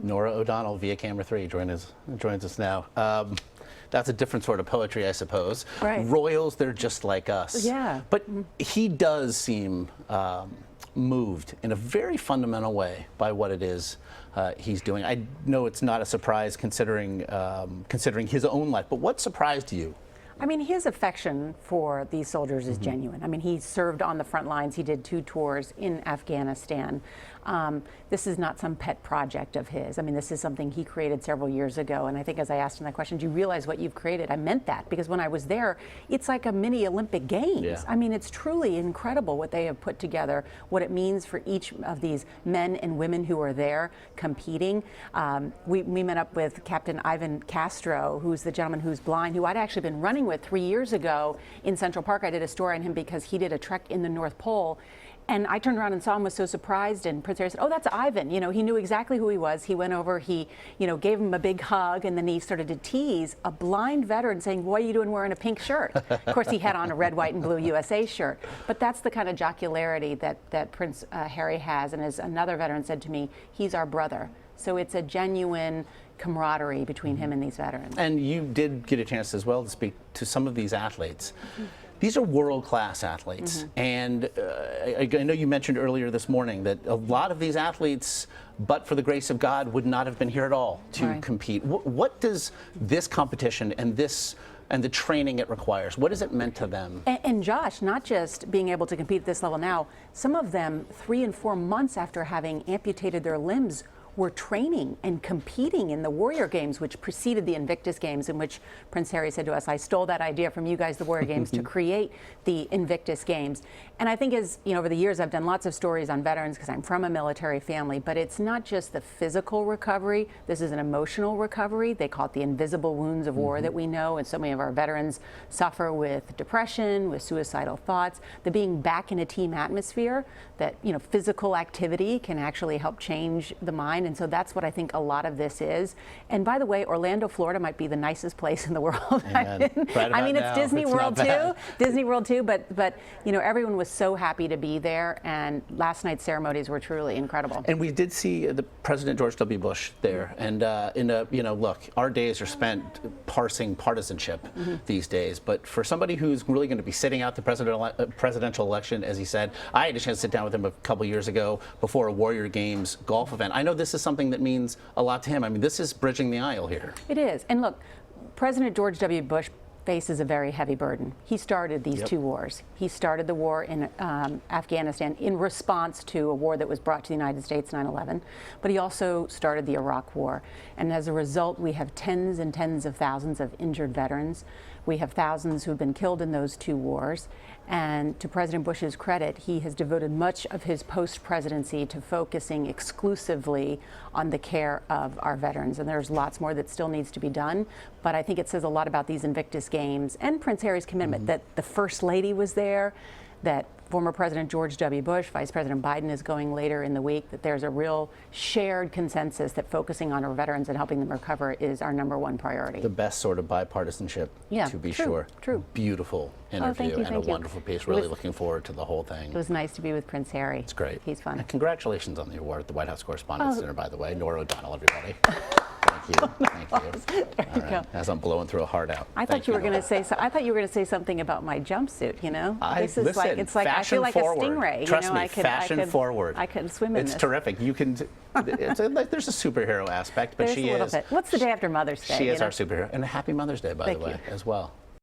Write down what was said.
Norah O'Donnell, via camera 3, joins us now. That's a different sort of poetry, I suppose. Right. Royals, they're just like us. Yeah. But he does seem moved in a very fundamental way by what it is he's doing. I know it's not a surprise considering his own life, but what surprised you? I mean, his affection for these soldiers is genuine. I mean, he served on the front lines. He did 2 tours in Afghanistan. This is not some pet project of his. I mean, this is something he created several years ago. And I think as I asked him that question, do you realize what you've created? I meant that, because when I was there, it's like a mini Olympic Games. Yeah. I mean, it's truly incredible what they have put together, what it means for each of these men and women who are there competing. We met up with Captain Ivan Castro, who's the gentleman who's blind, who I'd actually been running with 3 years ago in Central Park. I did a story on him because he did a trek in the North Pole. And I turned around and saw him, was so surprised, and Prince Harry said, "Oh, that's Ivan." You know, he knew exactly who he was. He went over, he, gave him a big hug, and then he started to tease a blind veteran, saying, "What are you doing wearing a pink shirt?" Of course, he had on a red, white, and blue USA shirt. But that's the kind of jocularity that Prince Harry has. And as another veteran said to me, he's our brother. So it's a genuine camaraderie between him and these veterans. And you did get a chance as well to speak to some of these athletes. These are world-class athletes, and I know you mentioned earlier this morning that a lot of these athletes, but for the grace of God, would not have been here at all to compete. What does this competition and the training it requires, what has it meant to them? And Josh, not just being able to compete at this level now, some of them 3 and 4 months after having amputated their limbs were training and competing in the Warrior Games, which preceded the Invictus Games, in which Prince Harry said to us, "I stole that idea from you guys, the Warrior Games, to create the Invictus Games." And I think over the years, I've done lots of stories on veterans because I'm from a military family, but it's not just the physical recovery. This is an emotional recovery. They call it the invisible wounds of war that we know, and so many of our veterans suffer with depression, with suicidal thoughts. The being back in a team atmosphere, that physical activity can actually help change the mind. And so that's what I think a lot of this is. And by the way, Orlando, Florida might be the nicest place in the world. I mean, it's Disney World too. Disney World too, but everyone was so happy to be there, and last night's ceremonies were truly incredible. And we did see the President George W. Bush there, and look, our days are spent parsing partisanship these days, but for somebody who's really going to be sitting out the presidential election, as he said, I had a chance to sit down with him a couple years ago before a Warrior Games golf event. I know this is something that means a lot to him. I mean, this is bridging the aisle here. It is. And look, President George W. Bush faces a very heavy burden. He started these 2 wars. He started the war in Afghanistan in response to a war that was brought to the United States, 9/11, but he also started the Iraq War. And as a result, we have tens and tens of thousands of injured veterans. We have thousands who've been killed in those 2 wars. And to President Bush's credit, he has devoted much of his post-presidency to focusing exclusively on the care of our veterans. And there's lots more that still needs to be done. But I think it says a lot about these Invictus Games and Prince Harry's commitment that the First Lady was there, that former President George W. Bush, Vice President Biden is going later in the week, that there's a real shared consensus that focusing on our veterans and helping them recover is our #1 priority. The best sort of bipartisanship, to be sure. True. Beautiful interview and a wonderful piece. Really looking forward to the whole thing. It was nice to be with Prince Harry. It's great. He's fun. And congratulations on the award at the White House Correspondents' Dinner, by the way. Norah O'Donnell, everybody. Thank you. Thank you. There you go. As I'm blowing through a heart out. I thought you were going to say. I thought you were going to say something about my jumpsuit. This is listen, like it's like I feel like forward. a stingray. Trust me, fashion forward. I could swim in this. It's terrific. You can. There's a superhero aspect, but There's she a little is. bit. What's the day after Mother's Day? She is our superhero, and a happy Mother's Day, by the way, as well.